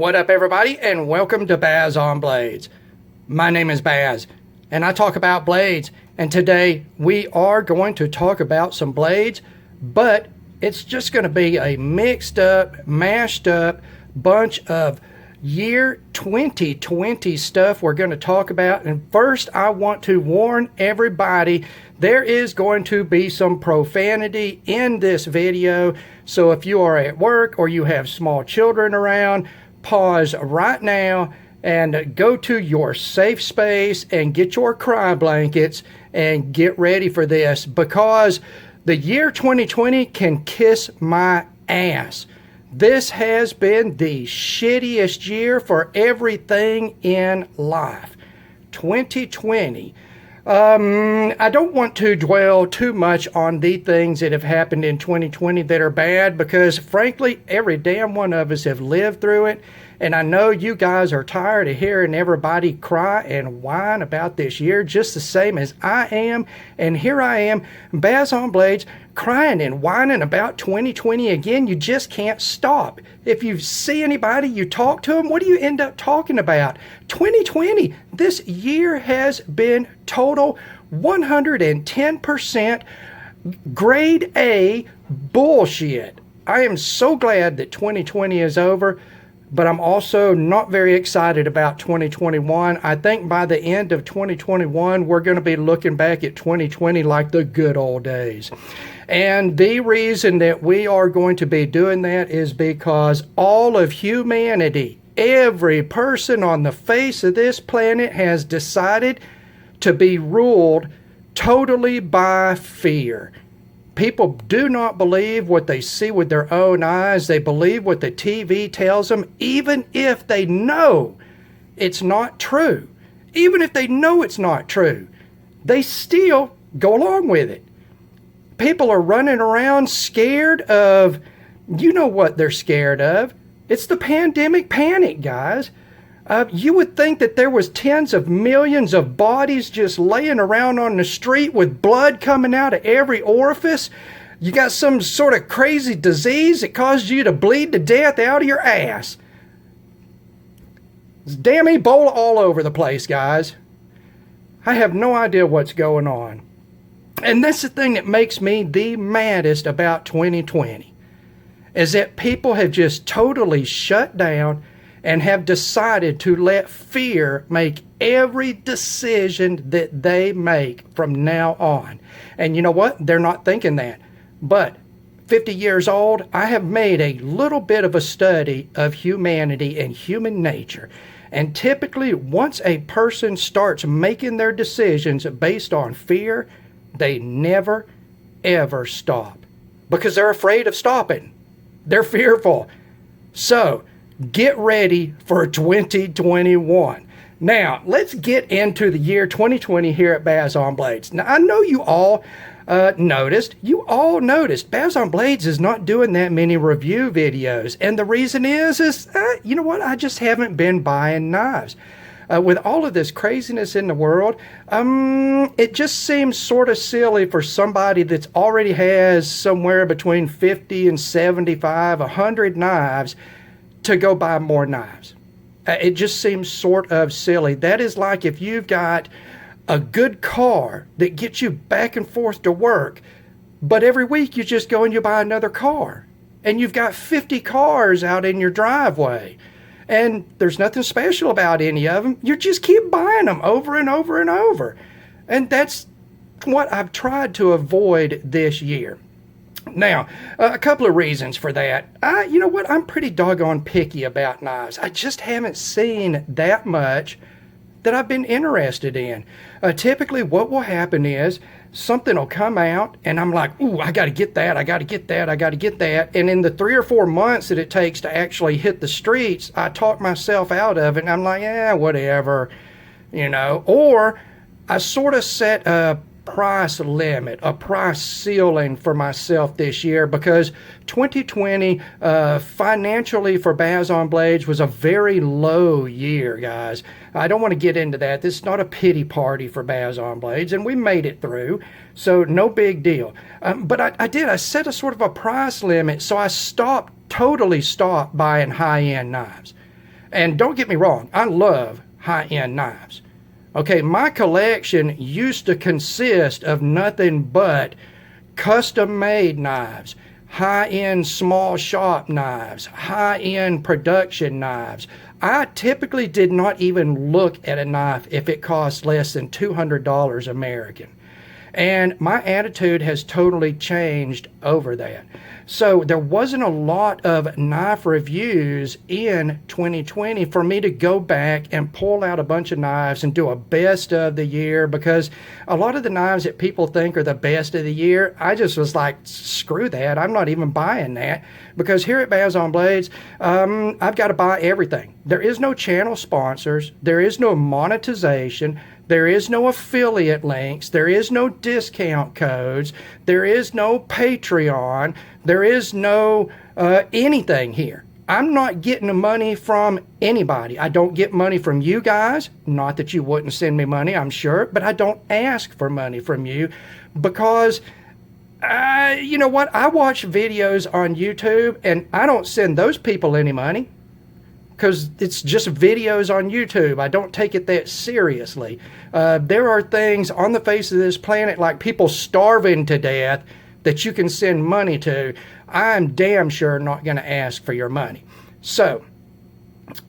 What up, everybody, and welcome to Baz on Blades. My name is Baz, and I talk about blades, and today we are going to talk about some blades, but it's just going to be a mixed up, mashed up bunch of year 2020 stuff we're going to talk about. And first, I want to warn everybody, there is going to be some profanity in this video, so if you are at work or you have small children around, pause right now and go to your safe space and get your cry blankets and get ready for this, because the year 2020 can kiss my ass. This has been the shittiest year for everything in life. 2020. I don't want to dwell too much on the things that have happened in 2020 that are bad, because frankly, every damn one of us have lived through it. And I know you guys are tired of hearing everybody cry and whine about this year just the same as I am. And here I am, Baz on Blades, crying and whining about 2020 again. You just can't stop. If you see anybody, you talk to them, what do you end up talking about? 2020. This year has been total 110% grade A bullshit. I am so glad that 2020 is over, but I'm also not very excited about 2021. I think by the end of 2021, we're going to be looking back at 2020 like the good old days. And the reason that we are going to be doing that is because all of humanity, every person on the face of this planet, has decided to be ruled totally by fear. People do not believe what they see with their own eyes. They believe what the TV tells them, even if they know it's not true. Even if they know it's not true, they still go along with it. People are running around scared of, you know what they're scared of. It's the pandemic panic, guys. You would think that there was tens of millions of bodies just laying around on the street with blood coming out of every orifice. You got some sort of crazy disease that caused you to bleed to death out of your ass. It's damn Ebola all over the place, guys. I have no idea what's going on. And that's the thing that makes me the maddest about 2020, is that people have just totally shut down and have decided to let fear make every decision that they make from now on. And you know what? They're not thinking that. But 50 years old, I have made a little bit of a study of humanity and human nature. And typically, once a person starts making their decisions based on fear, they never, ever stop. Because they're afraid of stopping. They're fearful. So, get ready for 2021. Now, let's get into the year 2020 here at Baz on Blades. Now, I know you all noticed. Baz on Blades is not doing that many review videos. And the reason is you know what? I just haven't been buying knives. With all of this craziness in the world, it just seems sort of silly for somebody that already has somewhere between 50 and 75, 100 knives to go buy more knives. It just seems sort of silly. That is like if you've got a good car that gets you back and forth to work, but every week you just go and you buy another car. And you've got 50 cars out in your driveway. And there's nothing special about any of them. You just keep buying them over and over and over. And that's what I've tried to avoid this year. Now, a couple of reasons for that. You know what? I'm pretty doggone picky about knives. I just haven't seen that much that I've been interested in. Typically, what will happen is something will come out and I'm like, ooh, I got to get that. I got to get that. I got to get that. And in the 3 or 4 months that it takes to actually hit the streets, I talk myself out of it and I'm like, yeah, whatever, you know. Or I sort of set a price limit, a price ceiling for myself this year, because 2020 financially for Baz on Blades was a very low year, guys. I don't want to get into that. This is not a pity party for Baz on Blades, and we made it through, so no big deal. But I set a sort of a price limit, so I totally stopped buying high-end knives. And don't get me wrong, I love high-end knives. Okay, my collection used to consist of nothing but custom-made knives, high-end small shop knives, high-end production knives. I typically did not even look at a knife if it cost less than $200 American. And my attitude has totally changed over that. So there wasn't a lot of knife reviews in 2020 for me to go back and pull out a bunch of knives and do a best of the year, because a lot of the knives that people think are the best of the year, I just was like, screw that. I'm not even buying that, because here at Baz on Blades, I've got to buy everything. There is no channel sponsors. There is no monetization. There is no affiliate links. There is no discount codes. There is no Patreon. There is no anything here. I'm not getting the money from anybody. I don't get money from you guys. Not that you wouldn't send me money, I'm sure, but I don't ask for money from you, because you know what? I watch videos on YouTube and I don't send those people any money, because it's just videos on YouTube. I don't take it that seriously. There are things on the face of this planet, like people starving to death, that you can send money to. I'm damn sure not going to ask for your money. So,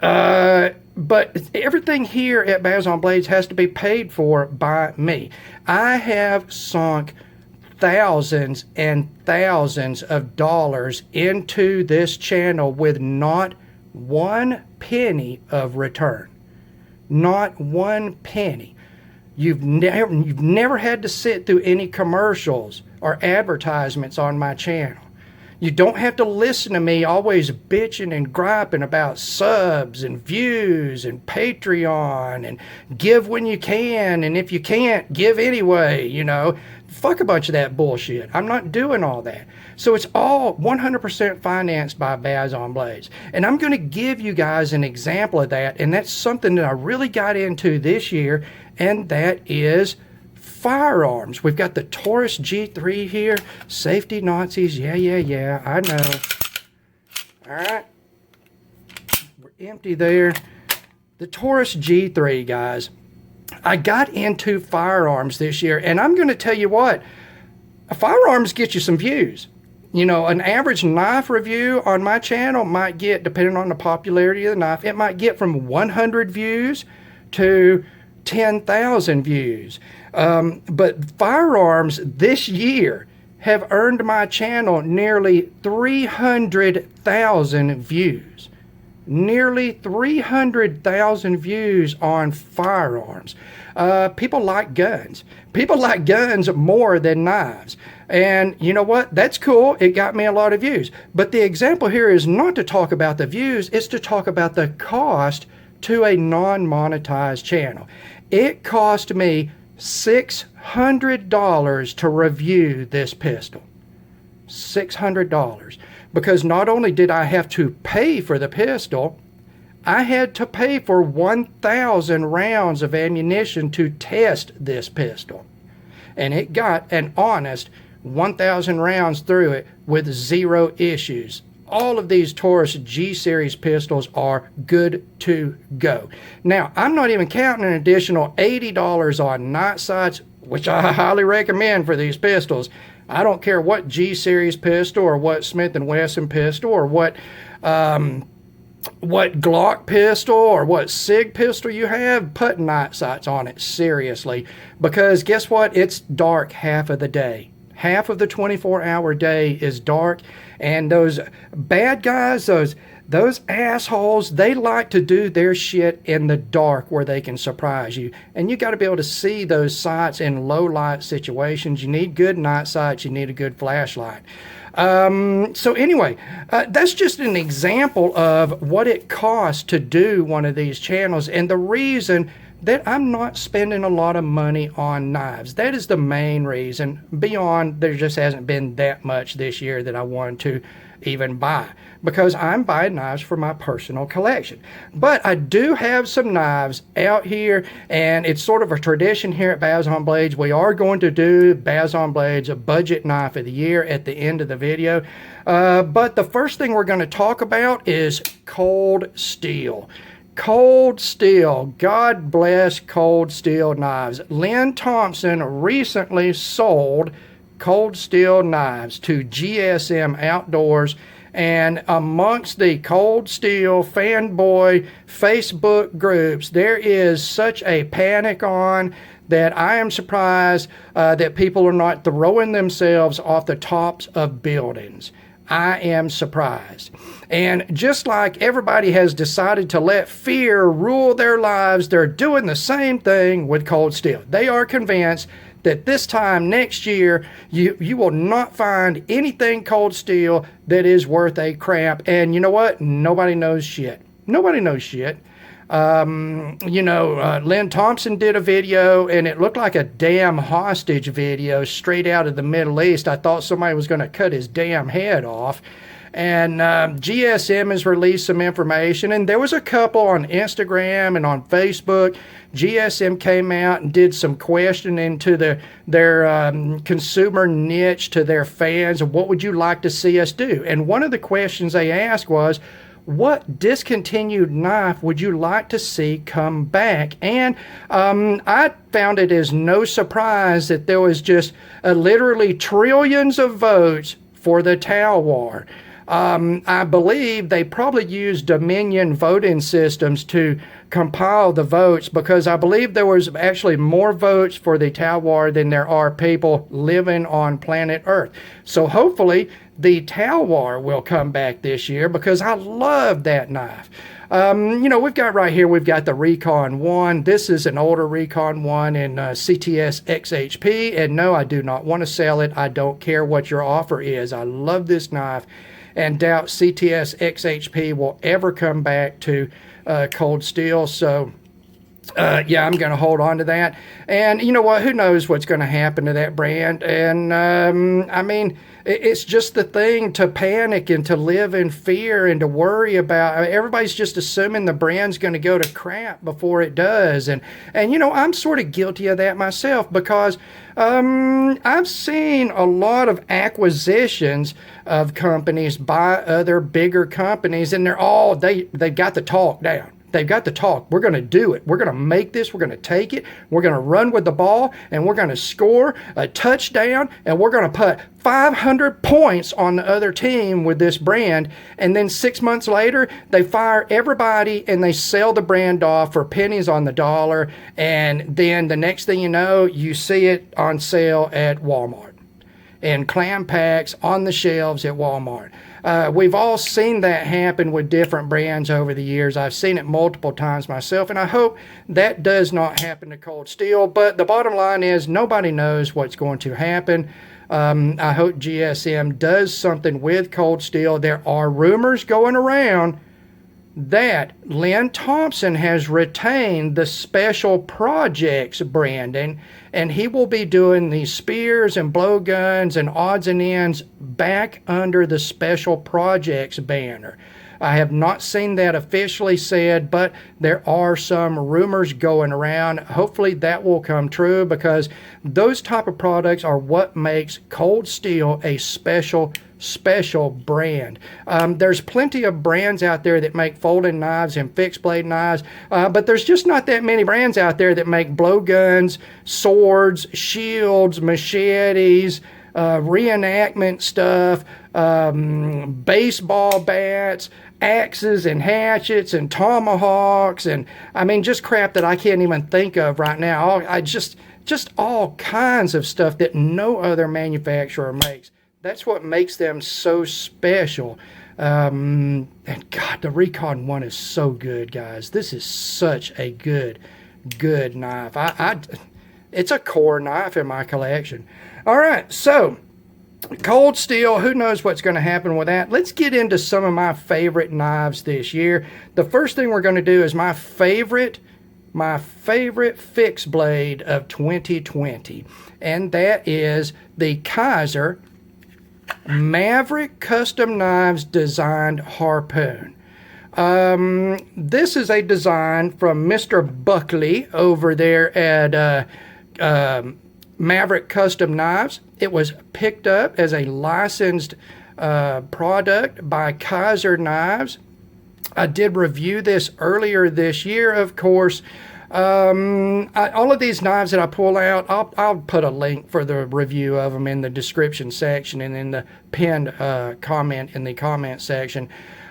but everything here at Baz on Blades has to be paid for by me. I have sunk thousands and thousands of dollars into this channel with not one penny of return. Not one penny. You've never had to sit through any commercials or advertisements on my channel. You don't have to listen to me always bitching and griping about subs and views and Patreon and give when you can, and if you can't, give anyway, you know. Fuck a bunch of that bullshit. I'm not doing all that. So it's all 100% financed by Baz on Blades. And I'm going to give you guys an example of that, and that's something that I really got into this year, and that is firearms. We've got the Taurus G3 here. Safety Nazis. Yeah, I know. All right. We're empty there. The Taurus G3, guys. I got into firearms this year, and I'm going to tell you what, firearms get you some views. You know, an average knife review on my channel might get, depending on the popularity of the knife, it might get from 100 views to 10,000 views. But firearms this year have earned my channel nearly 300,000 views. Nearly 300,000 views on firearms. People like guns. People like guns more than knives. And you know what? That's cool. It got me a lot of views. But the example here is not to talk about the views. It's to talk about the cost to a non-monetized channel. It cost me $600 to review this pistol. $600. Because not only did I have to pay for the pistol, I had to pay for 1,000 rounds of ammunition to test this pistol. And it got an honest 1,000 rounds through it with 0 issues. All of these Taurus G-Series pistols are good to go. Now, I'm not even counting an additional $80 on night sights, which I highly recommend for these pistols. I don't care what G-Series pistol or what Smith & Wesson pistol or what Glock pistol or what SIG pistol you have, put night sights on it, seriously. Because guess what? It's dark half of the day. Half of the 24-hour day is dark, and those bad guys, those assholes, they like to do their shit in the dark where they can surprise you. And you got to be able to see those sights in low light situations. You need good night sights. You need a good flashlight. So anyway, that's just an example of what it costs to do one of these channels, and the reason that I'm not spending a lot of money on knives. That is the main reason. Beyond, there just hasn't been that much this year that I wanted to even buy, because I'm buying knives for my personal collection. But I do have some knives out here, and it's sort of a tradition here at Baz on Blades. We are going to do Baz on Blades, a budget knife of the year, at the end of the video. But the first thing we're going to talk about is cold steel. Cold Steel. God bless Cold Steel knives. Lynn Thompson recently sold Cold Steel knives to GSM Outdoors, and amongst the Cold Steel fanboy Facebook groups, there is such a panic on that I am surprised that people are not throwing themselves off the tops of buildings. I am surprised. And just like everybody has decided to let fear rule their lives, they're doing the same thing with Cold Steel. They are convinced that this time next year, you will not find anything Cold Steel that is worth a crap. And you know what? Nobody knows shit. Nobody knows shit. Lynn Thompson did a video, and it looked like a damn hostage video straight out of the Middle East. I thought somebody was going to cut his damn head off. And GSM has released some information, and there was a couple on Instagram and on Facebook. GSM came out and did some questioning to their consumer niche, to their fans, of what would you like to see us do? And one of the questions they asked was, what discontinued knife would you like to see come back? And I found it as no surprise that there was just literally trillions of votes for the Talwar. I believe they probably used Dominion voting systems to compile the votes, because I believe there was actually more votes for the Talwar than there are people living on planet Earth. So hopefully the Talwar will come back this year, because I love that knife. We've got right here, we've got the Recon 1. This is an older Recon 1 in CTS XHP. And no, I do not want to sell it. I don't care what your offer is. I love this knife, and doubt CTS XHP will ever come back to Cold Steel. So I'm going to hold on to that. And you know what? Who knows what's going to happen to that brand? And it's just the thing to panic and to live in fear and to worry about. Everybody's just assuming the brand's going to go to crap before it does. And I'm sort of guilty of that myself, because I've seen a lot of acquisitions of companies by other bigger companies, and they've got the talk down. They've got the talk. We're going to do it. We're going to make this. We're going to take it. We're going to run with the ball, and we're going to score a touchdown, and we're going to put 500 points on the other team with this brand. And then 6 months later, they fire everybody and they sell the brand off for pennies on the dollar. And then the next thing you know, you see it on sale at Walmart, in clam packs on the shelves at Walmart. We've all seen that happen with different brands over the years. I've seen it multiple times myself, and I hope that does not happen to Cold Steel. But the bottom line is, nobody knows what's going to happen. I hope GSM does something with Cold Steel. There are rumors going around that Lynn Thompson has retained the Special Projects branding, and he will be doing the spears and blowguns and odds and ends back under the Special Projects banner. I have not seen that officially said, but there are some rumors going around. Hopefully that will come true, because those type of products are what makes Cold Steel a special brand. There's plenty of brands out there that make folding knives and fixed blade knives, but there's just not that many brands out there that make blowguns, swords, shields, machetes, reenactment stuff, baseball bats, axes and hatchets and tomahawks, and just crap that I can't even think of right now. Just all kinds of stuff that no other manufacturer makes. That's what makes them so special. And God, the Recon 1 is so good, guys. This is such a good knife. It's a core knife in my collection. All right, so Cold Steel, who knows what's going to happen with that? Let's get into some of my favorite knives this year. The first thing we're going to do is my favorite fixed blade of 2020, and that is the Kaiser Maverick Custom Knives Designed Harpoon. This is a design from Mr. Buckley over there at Maverick Custom Knives. It was picked up as a licensed product by Kaiser Knives. I did review this earlier this year, of course. All of these knives that I pull out, I'll put a link for the review of them in the description section and in the pinned comment in the comment section.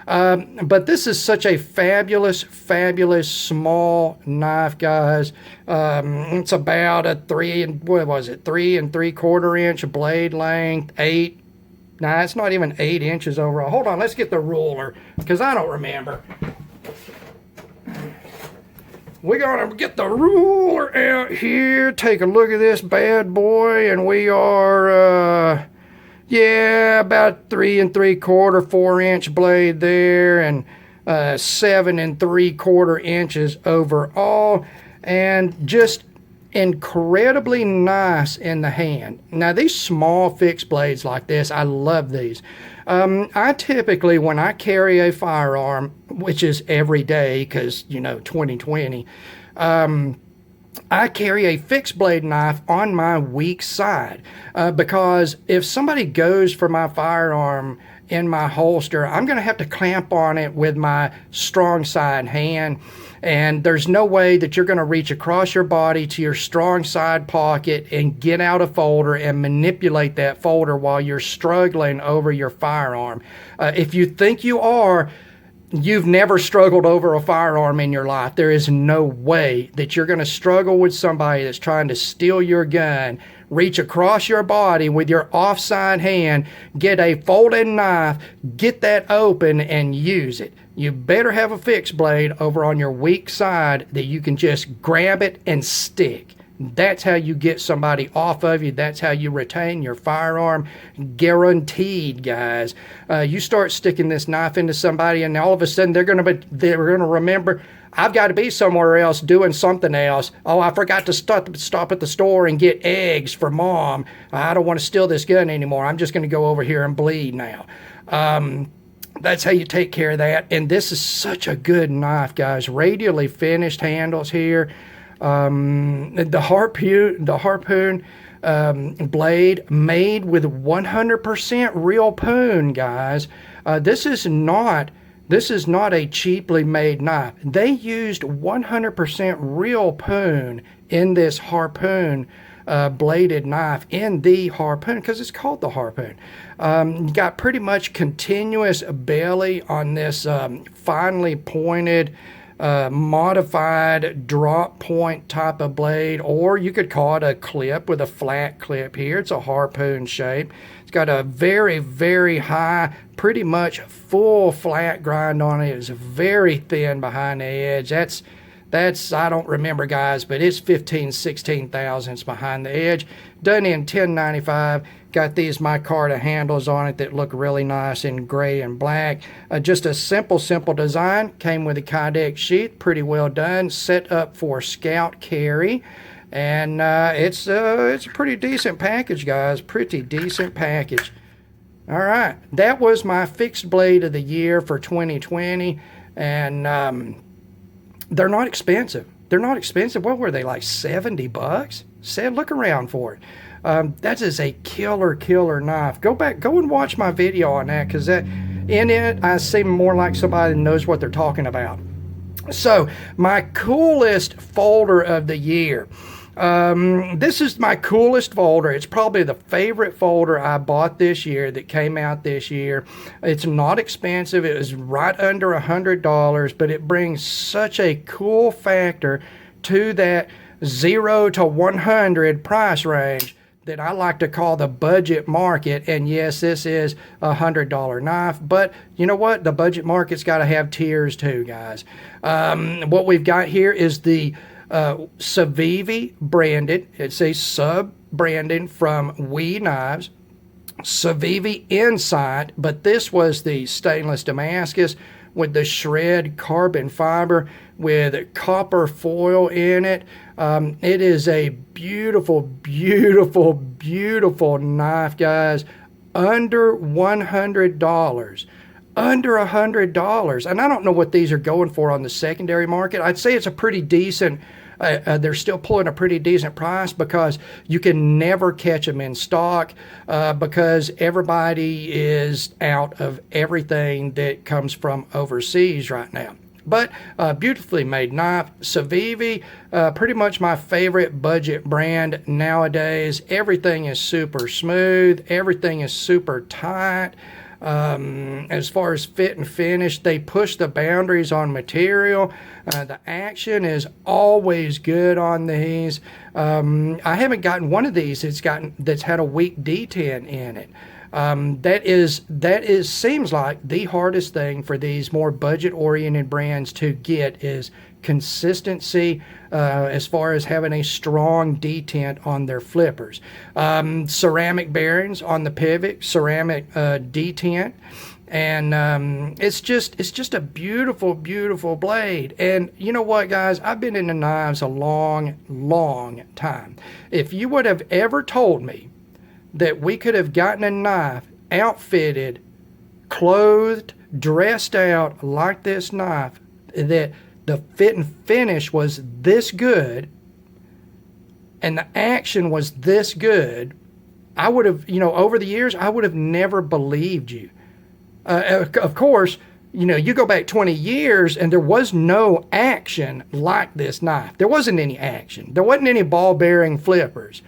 But this is such a fabulous, fabulous small knife, guys. It's about a 3 3/4 inch blade length, 8. Nah, it's not even 8 inches overall. Hold on, let's get the ruler because I don't remember. We're gonna get the ruler out here, take a look at this bad boy, and we are, yeah, about 3 3/4, 4-inch blade there, and 7 3/4 inches overall, and just incredibly nice in the hand. Now, these small fixed blades like this, I love these. I typically, when I carry a firearm, which is every day because, 2020, I carry a fixed blade knife on my weak side because if somebody goes for my firearm in my holster, I'm going to have to clamp on it with my strong side hand. And there's no way that you're going to reach across your body to your strong side pocket and get out a folder and manipulate that folder while you're struggling over your firearm. If you think you are, you've never struggled over a firearm in your life. There is no way that you're going to struggle with somebody that's trying to steal your gun, reach across your body with your offside hand, get a folded knife, get that open, and use it. You better have a fixed blade over on your weak side that you can just grab it and stick. That's how you get somebody off of you. That's how you retain your firearm. Guaranteed, guys. You start sticking this knife into somebody, and all of a sudden they're gonna remember, I've got to be somewhere else doing something else. Oh, I forgot to stop at the store and get eggs for Mom. I don't want to steal this gun anymore. I'm just going to go over here and bleed now. That's how you take care of that. And this is such a good knife, guys. Radially finished handles here. The harpoon blade made with 100% real poon, guys. This is not a cheaply made knife. They used 100% real poon in this harpoon bladed knife, in the harpoon, because it's called the harpoon. Got pretty much continuous belly on this finely pointed modified drop point type of blade, or you could call it a clip with a flat clip here. It's a harpoon shape. It's got a very, very high, pretty much full flat grind on it. It's very thin behind the edge. That's I don't remember, guys, but it's 15, 16 thousandths behind the edge. Done in 1095. Got these micarta handles on it that look really nice in gray and black. Just a simple design. Came with a Kydex sheath. Pretty well done. Set up for scout carry. And it's a pretty decent package, guys. Pretty decent package. All right. That was my fixed blade of the year for 2020. And they're not expensive. They're not expensive. What were they, like $70? Look around for it. That is a killer knife. Go and watch my video on that, because in it I seem more like somebody that knows what they're talking about. So my coolest folder of the year. This is my coolest folder. It's probably the favorite folder I bought this year that came out this year. It's not expensive. It was right under $100, but it brings such a cool factor to that 0 to 100 price range that I like to call the budget market. And yes, this is a $100 knife, but you know what? The budget market's got to have tiers too, guys. What we've got here is the Civivi branded. It's a sub branding from We Knives. Civivi Insight, but this was the stainless Damascus with the shred carbon fiber with copper foil in it. It is a beautiful knife, guys. Under $100. Under $100. And I don't know what these are going for on the secondary market. I'd say it's a pretty decent they're still pulling a pretty decent price because you can never catch them in stock because everybody is out of everything that comes from overseas right now. But beautifully made knife. Civivi, pretty much my favorite budget brand nowadays. Everything is super smooth. Everything is super tight. As far as fit and finish, they push the boundaries on material. The action is always good on these. I haven't gotten one of these that's had a weak detent in it. That seems like the hardest thing for these more budget-oriented brands to get is consistency as far as having a strong detent on their flippers. Ceramic bearings on the pivot, ceramic detent, and it's just a beautiful, beautiful blade. And you know what, guys? I've been into knives a long time. If you would have ever told me that we could have gotten a knife outfitted, clothed, dressed out like this knife, that the fit and finish was this good and the action was this good, I would have, over the years, I would have never believed you. Of course, you go back 20 years and there was no action like this knife. There wasn't any action. There wasn't any ball bearing flippers.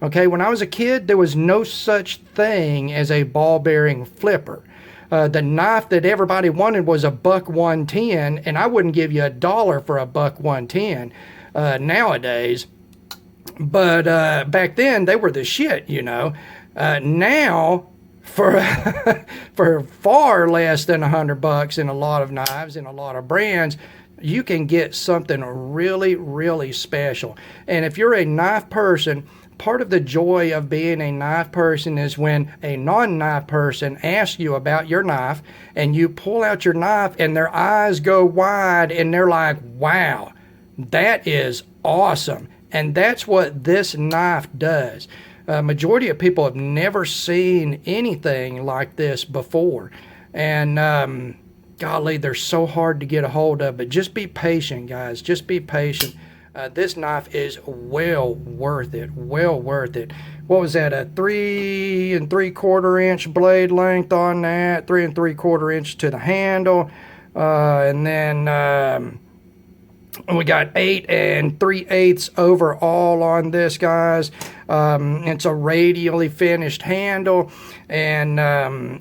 Okay, when I was a kid, there was no such thing as a ball-bearing flipper. The knife that everybody wanted was a $1.10, and I wouldn't give you $1 for a $1.10 nowadays. But back then, they were the shit, Now, for for far less than $100 in a lot of knives and a lot of brands, you can get something really, really special. And if you're a knife person, part of the joy of being a knife person is when a non-knife person asks you about your knife and you pull out your knife and their eyes go wide and they're like, wow, that is awesome. And that's what this knife does. Majority of people have never seen anything like this before. And golly, they're so hard to get a hold of. But just be patient, guys. Just be patient. This knife is well worth it. Well worth it. What was that? A 3 3/4 inch blade length on that. 3 3/4 inch to the handle. And then we got 8 3/8 overall on this, guys. It's a radially finished handle, and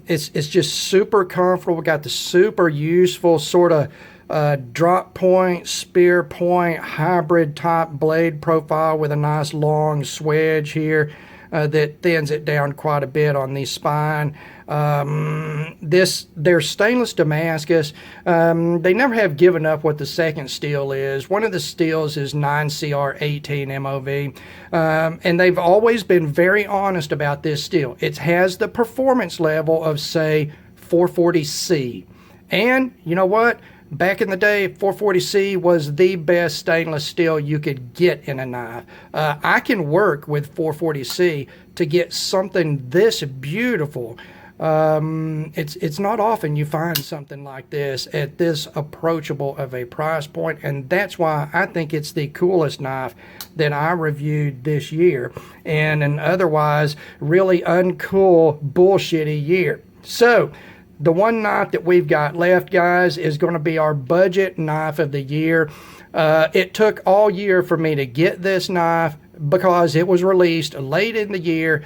it's just super comfortable. We got the super useful sort of drop point, spear point, hybrid type blade profile with a nice long swedge here that thins it down quite a bit on the spine. They're stainless Damascus. They never have given up what the second steel is. One of the steels is 9CR18 MOV, and they've always been very honest about this steel. It has the performance level of, say, 440C. And you know what? Back in the day, 440C was the best stainless steel you could get in a knife. I can work with 440C to get something this beautiful. It's not often you find something like this at this approachable of a price point, and that's why I think it's the coolest knife that I reviewed this year in an otherwise really uncool, bullshitty year. So, the one knife that we've got left, guys, is going to be our budget knife of the year. It took all year for me to get this knife because it was released late in the year.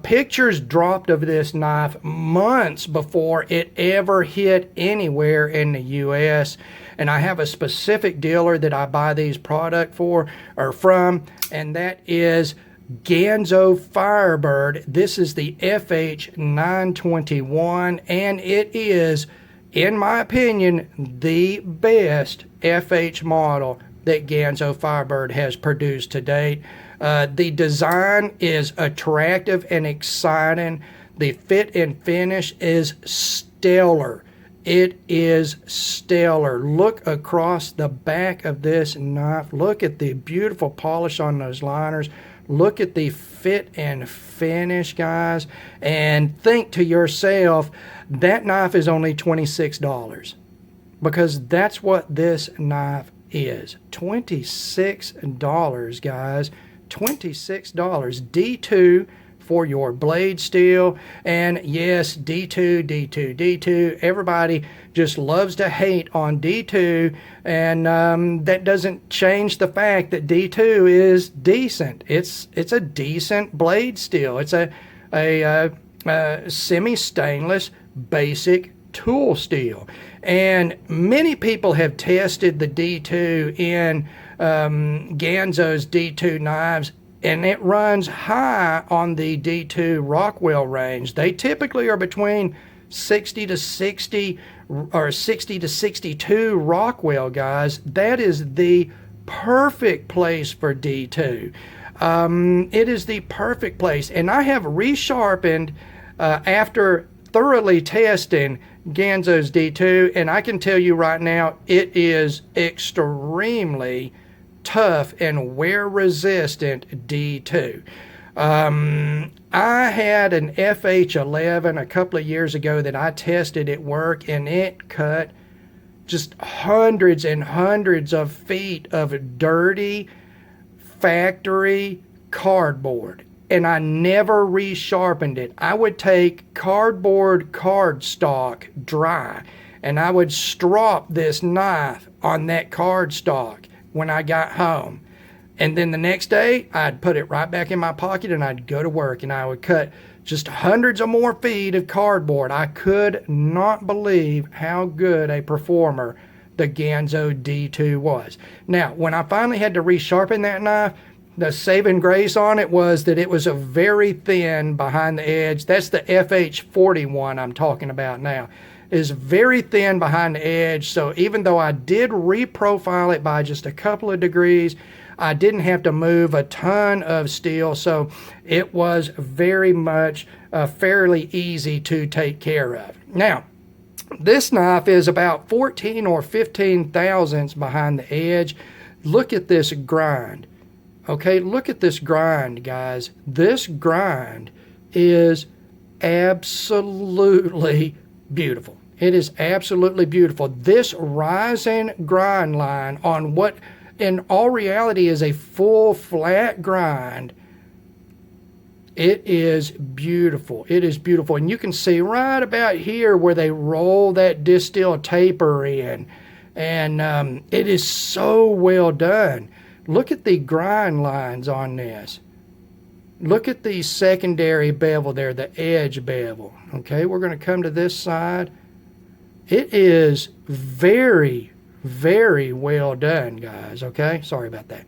Pictures dropped of this knife months before it ever hit anywhere in the U.S. And I have a specific dealer that I buy these product from, and that is Ganzo Firebird. This is the FH921, and it is, in my opinion, the best FH model that Ganzo Firebird has produced to date. The design is attractive and exciting. The fit and finish is stellar. It is stellar. Look across the back of this knife. Look at the beautiful polish on those liners. Look at the fit and finish, guys, and think to yourself, that knife is only $26, because that's what this knife is $26, guys. $26. D2 for your blade steel. And yes, D2, D2, D2. Everybody just loves to hate on D2, and that doesn't change the fact that D2 is decent. It's a decent blade steel. It's a semi-stainless basic tool steel. And many people have tested the D2 in Ganzo's D2 knives, and it runs high on the D2 Rockwell range. They typically are between 60 to 60 or 60 to 62 Rockwell, guys. That is the perfect place for D2. It is the perfect place. And I have resharpened after thoroughly testing Ganzo's D2, and I can tell you right now, it is extremely tough and wear resistant D2. I had an FH11 a couple of years ago that I tested at work, and it cut just hundreds and hundreds of feet of dirty factory cardboard, and I never resharpened it. I would take cardboard cardstock dry, and I would strop this knife on that cardstock when I got home. And then the next day, I'd put it right back in my pocket and I'd go to work, and I would cut just hundreds of more feet of cardboard. I could not believe how good a performer the Ganzo D2 was. Now, when I finally had to resharpen that knife, the saving grace on it was that it was a very thin behind the edge. That's the FH41 I'm talking about now. Is very thin behind the edge, so even though I did reprofile it by just a couple of degrees, I didn't have to move a ton of steel, so it was very much fairly easy to take care of. Now, this knife is about 14 or 15 thousandths behind the edge. Look at this grind. Okay, look at this grind, guys. This grind is absolutely beautiful. It is absolutely beautiful. This rising grind line on what in all reality is a full flat grind, it is beautiful. It is beautiful. And you can see right about here where they roll that distill taper in. And it is so well done. Look at the grind lines on this. Look at the secondary bevel there, the edge bevel. Okay, we're going to come to this side. It is very, very well done, guys. Okay, sorry about that.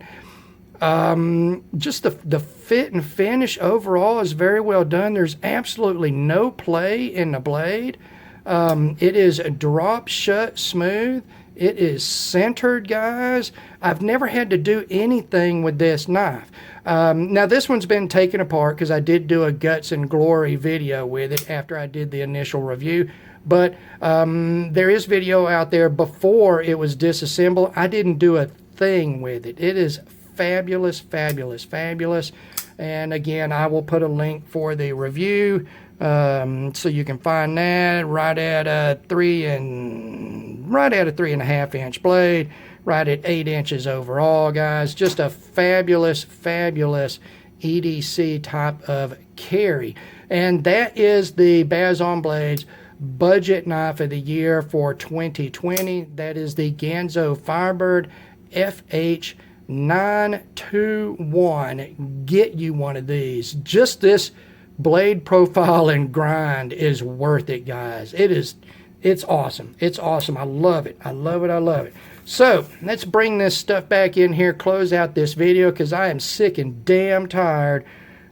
Just the fit and finish overall is very well done. There's absolutely no play in the blade. It is a drop shut smooth. It is centered, guys. I've never had to do anything with this knife. Now this one's been taken apart because I did do a guts and glory video with it after I did the initial review. But there is video out there before it was disassembled. I didn't do a thing with it. It is fabulous, fabulous, fabulous. And again, I will put a link for the review so you can find that right at a 3.5 inch blade, right at 8 inches overall, guys. Just a fabulous, fabulous EDC type of carry. And that is the Bazon Blades budget knife of the year for 2020. That is the Ganzo Firebird FH921. Get you one of these. Just this blade profile and grind is worth it, guys. It's awesome. It's awesome. I love it. I love it. I love it. So let's bring this stuff back in here, close out this video, because I am sick and damn tired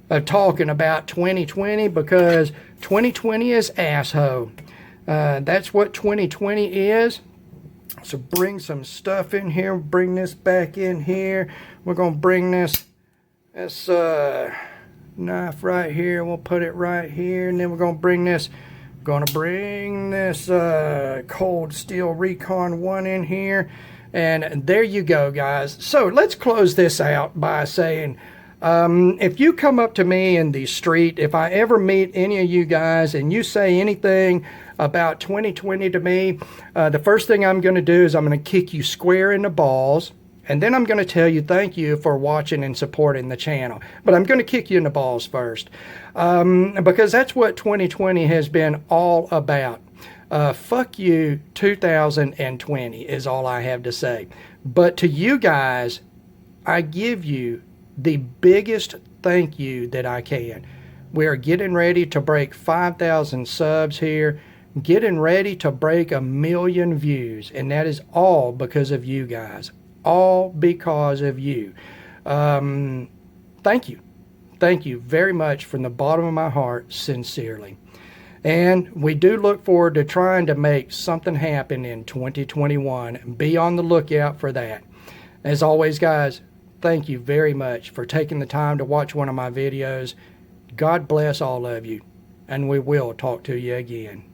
of talking about 2020, because 2020 is asshole. That's what 2020 is. So bring some stuff in here. Bring this back in here. We're going to bring this knife right here. We'll put it right here. And then we're going to bring this Cold Steel Recon 1 in here. And there you go, guys. So let's close this out by saying If you come up to me in the street, if I ever meet any of you guys and you say anything about 2020 to me, the first thing I'm going to do is I'm going to kick you square in the balls. And then I'm going to tell you thank you for watching and supporting the channel. But I'm going to kick you in the balls first. Because that's what 2020 has been all about. Fuck you 2020 is all I have to say. But to you guys, I give you the biggest thank you that I can. We are getting ready to break 5,000 subs here. Getting ready to break 1 million views. And that is all because of you guys. All because of you. Thank you. Thank you very much from the bottom of my heart, sincerely. And we do look forward to trying to make something happen in 2021. Be on the lookout for that. As always, guys, thank you very much for taking the time to watch one of my videos. God bless all of you, and we will talk to you again.